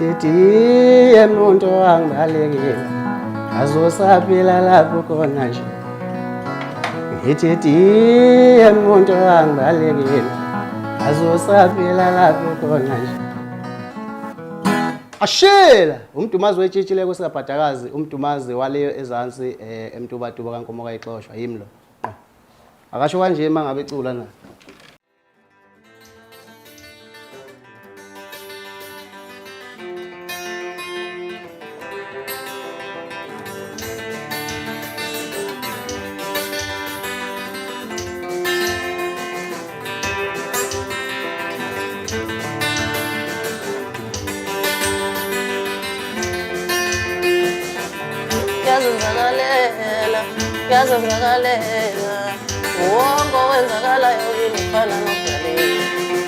Ngithi umuntu angibalekile azosaphila lapho khona nje. Ngithi umuntu angibalekile azosaphila lapho khona nje. Ashela umdumazi wetshitshile kusikabhadakazi, umdumazi waleyo ezansi emtubatuba kaNkomo kayixoshwa yimlo. Akasho kanje mangabe ecula na. Yazenzakalela wonke owenzakalayo kimi ufana nokudalile.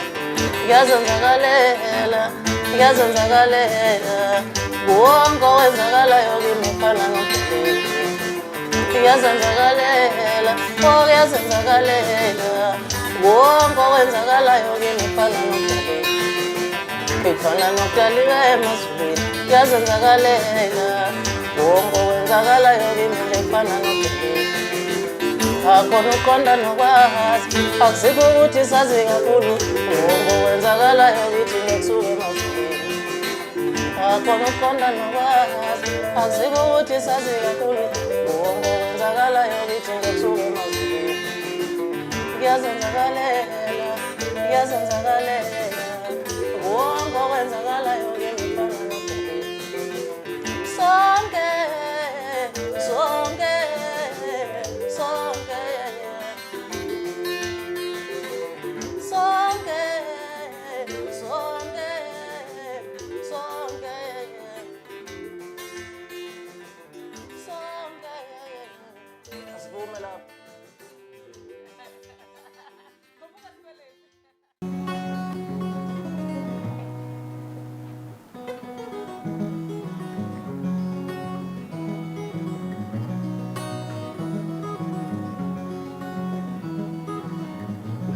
Yazenzakalela wonke owenzakalayo kimi ufana nokudalile. Yazenzakalela wonke owenzakalayo kimi ufana nokudalile. Ufana nokudalika emazulwini. Yazenzakalela wonke owenzakalayo kimi ufana nokudalile. Akhona uqonda nokwazi akusikho ukuthi sazi kakhulu wonke owenzakalayo kithi ngekusuke emazulwini. Akhona uqonda nokwazi akusikho ukuthi sazi kakhulu wonke owenzakalayo kithi ngekusuke emazulwini. Yazenzakalela wonke owenzakalayo kimi ufana nokudalile. Sonke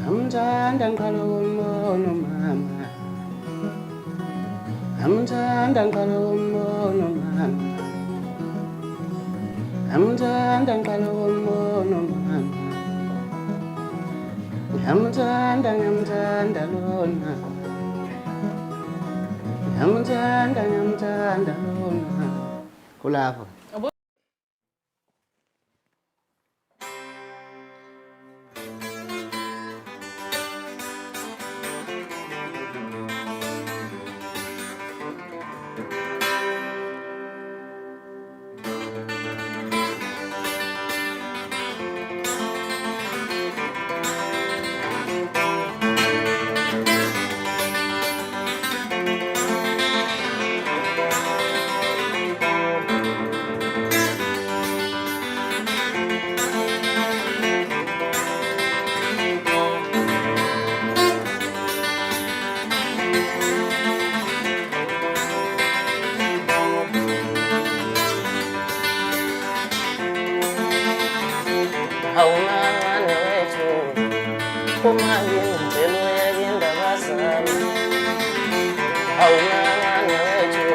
Ngamthanda ngiqala ukumbona mama. Ngamthanda ngiqala ukumbona mama. Ngamthanda ngiqala ukumbona mama. Ngamthanda lona. Ngamthanda lona. Kulapho. Awungane wethu kumali ngicela uyeke indaba zami. Awungane wethu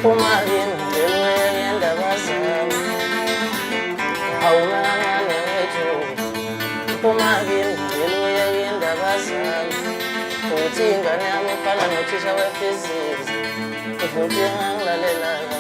kumali ngicela uyeke indaba zami. Awungane wethu kumali ngicela uyeke indaba zami. Uthi ingane yami ifana nothisha we-physics futhi engangilalelayo.